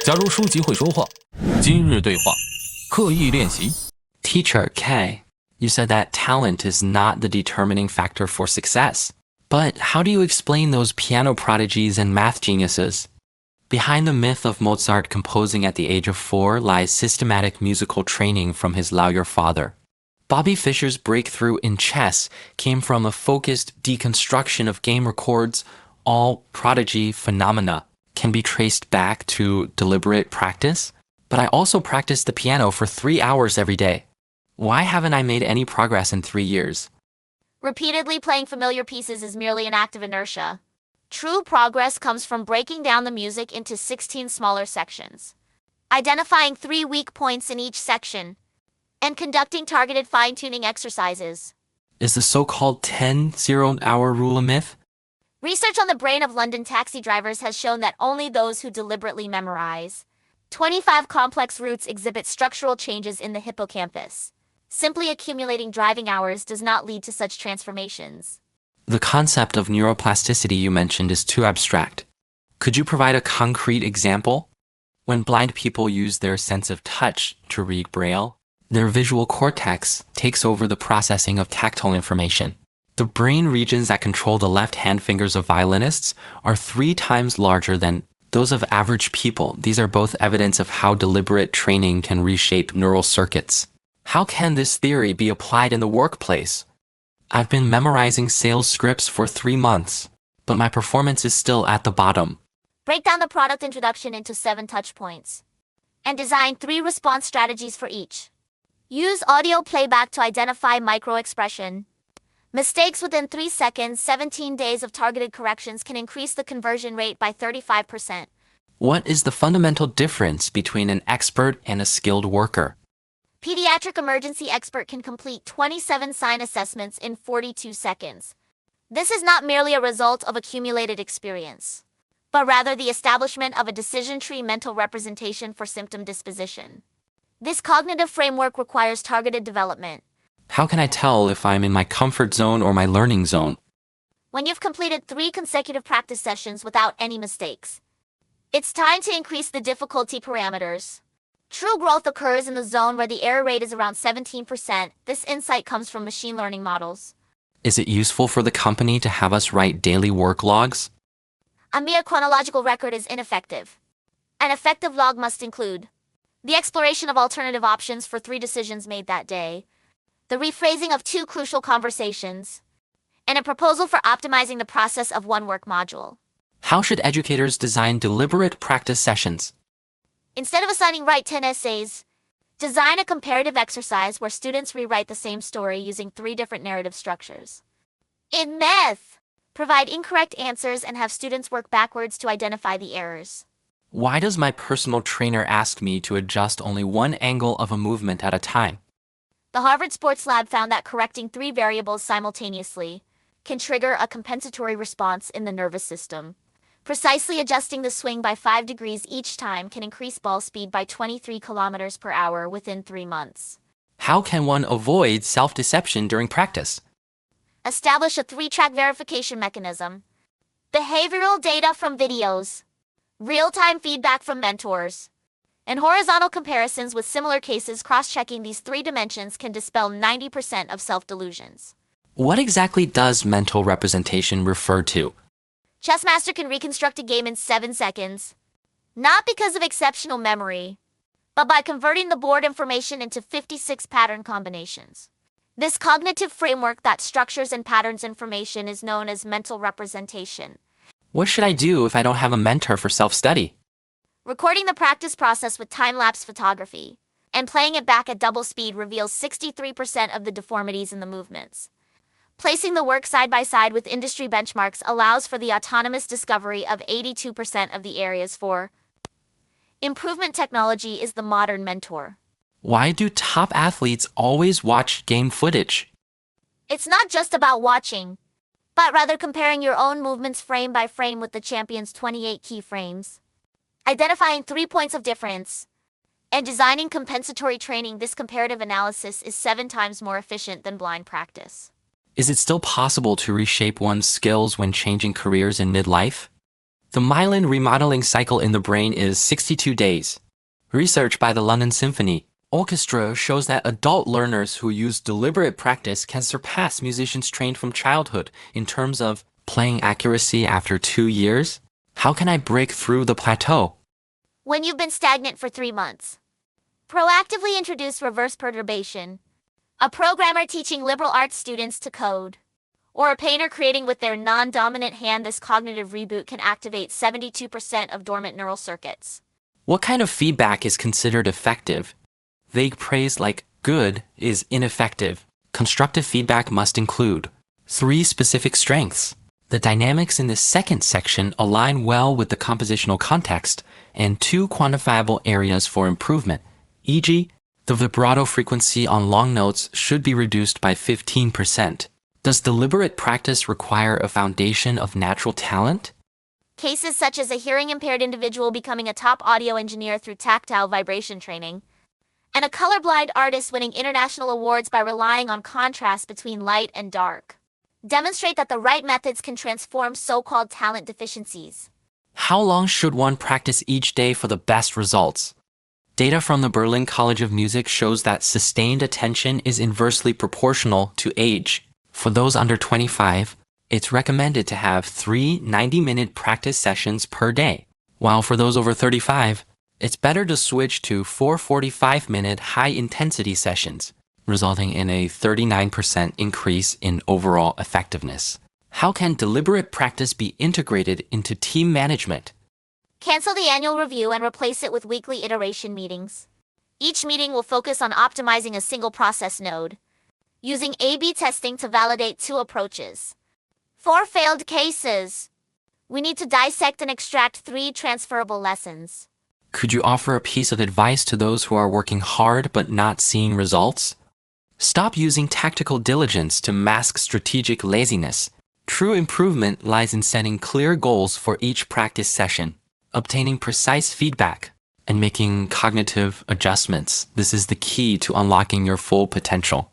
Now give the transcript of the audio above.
假如书籍会说话，今日对话，刻意练习。 Teacher K, you said that talent is not the determining factor for success. But how do you explain those piano prodigies and math geniuses? Behind the myth of Mozart composing at the age of 4 lies systematic musical training from his lawyer father. Bobby Fischer's breakthrough in chess came from a focused deconstruction of game records. All prodigy phenomena can be traced back to deliberate practice. But I also practiced the piano for 3 hours every day. Why haven't I made any progress in 3 years? Repeatedly playing familiar pieces is merely an act of inertia. True progress comes from breaking down the music into 16 smaller sections, identifying 3 weak points in each section, and conducting targeted fine-tuning exercises. Is the so-called 10-0-hour rule a myth? Research on the brain of London taxi drivers has shown that only those who deliberately memorize 25 complex routes exhibit structural changes in the hippocampus. Simply accumulating driving hours does not lead to such transformations. The concept of neuroplasticity you mentioned is too abstract. Could you provide a concrete example? When blind people use their sense of touch to read Braille, their visual cortex takes over the processing of tactile information. The brain regions that control the left-hand fingers of violinists are 3 times larger than those of average people. These are both evidence of how deliberate training can reshape neural circuits. How can this theory be applied in the workplace? I've been memorizing sales scripts for 3 months, but my performance is still at the bottom. Break down the product introduction into 7 touch points and design 3 response strategies for each. Use audio playback to identify micro-expression. Mistakes within 3 seconds. 17 days of targeted corrections can increase the conversion rate by 35%. What is the fundamental difference between an expert and a skilled worker? Pediatric emergency expert can complete 27 sign assessments in 42 seconds. This is not merely a result of accumulated experience, but rather the establishment of a decision tree mental representation for symptom disposition. This cognitive framework requires targeted development. How can I tell if I'm in my comfort zone or my learning zone? When you've completed 3 consecutive practice sessions without any mistakes, it's time to increase the difficulty parameters. True growth occurs in the zone where the error rate is around 17%. This insight comes from machine learning models. Is it useful for the company to have us write daily work logs? A mere chronological record is ineffective. An effective log must include the exploration of alternative options for 3 decisions made that day, the rephrasing of 2 crucial conversations, and a proposal for optimizing the process of 1 work module. How should educators design deliberate practice sessions? Instead of assigning write 10 essays, design a comparative exercise where students rewrite the same story using 3 different narrative structures. In math, provide incorrect answers and have students work backwards to identify the errors. Why does my personal trainer ask me to adjust only 1 angle of a movement at a time? The Harvard Sports Lab found that correcting 3 variables simultaneously can trigger a compensatory response in the nervous system. Precisely adjusting the swing by 5 degrees each time can increase ball speed by 23 kilometers per hour within 3 months. How can one avoid self-deception during practice? Establish a 3-track verification mechanism. Behavioral data from videos, real-time feedback from mentors, and horizontal comparisons with similar cases. Cross-checking these 3 dimensions can dispel 90% of self-delusions. What exactly does mental representation refer to? Chessmaster can reconstruct a game in 7 seconds, not because of exceptional memory, but by converting the board information into 56 pattern combinations. This cognitive framework that structures and patterns information is known as mental representation. What should I do if I don't have a mentor for self-study? Recording the practice process with time-lapse photography and playing it back at double speed reveals 63% of the deformities in the movements. Placing the work side by side with industry benchmarks allows for the autonomous discovery of 82% of the areas for improvement. Technology is the modern mentor. Why do top athletes always watch game footage? It's not just about watching, but rather comparing your own movements frame by frame with the champion's 28 keyframes, identifying 3 points of difference, and designing compensatory training. This comparative analysis is 7 times more efficient than blind practice. Is it still possible to reshape one's skills when changing careers in midlife? The myelin remodeling cycle in the brain is 62 days. Research by the London Symphony Orchestra shows that adult learners who use deliberate practice can surpass musicians trained from childhood in terms of playing accuracy after 2 years. How can I break through the plateau? When you've been stagnant for 3 months, proactively introduce reverse perturbation. A programmer teaching liberal arts students to code, or a painter creating with their non-dominant hand. This cognitive reboot can activate 72% of dormant neural circuits. What kind of feedback is considered effective? Vague praise like good is ineffective. Constructive feedback must include 3 specific strengths. The dynamics in the second section align well with the compositional context, and 2 quantifiable areas for improvement, e.g., the vibrato frequency on long notes should be reduced by 15%. Does deliberate practice require a foundation of natural talent? Cases such as a hearing-impaired individual becoming a top audio engineer through tactile vibration training, and a colorblind artist winning international awards by relying on contrast between light and dark, demonstrate that the right methods can transform so-called talent deficiencies. How long should one practice each day for the best results? Data from the Berlin College of Music shows that sustained attention is inversely proportional to age. For those under 25, it's recommended to have 3 90-minute practice sessions per day, while for those over 35, it's better to switch to 4 45-minute high-intensity sessions, resulting in a 39% increase in overall effectiveness. How can deliberate practice be integrated into team management? Cancel the annual review and replace it with weekly iteration meetings. Each meeting will focus on optimizing a single process node, using A/B testing to validate 2 approaches. 4 failed cases. We need to dissect and extract 3 transferable lessons. Could you offer a piece of advice to those who are working hard but not seeing results? Stop using tactical diligence to mask strategic laziness. True improvement lies in setting clear goals for each practice session, obtaining precise feedback, and making cognitive adjustments. This is the key to unlocking your full potential.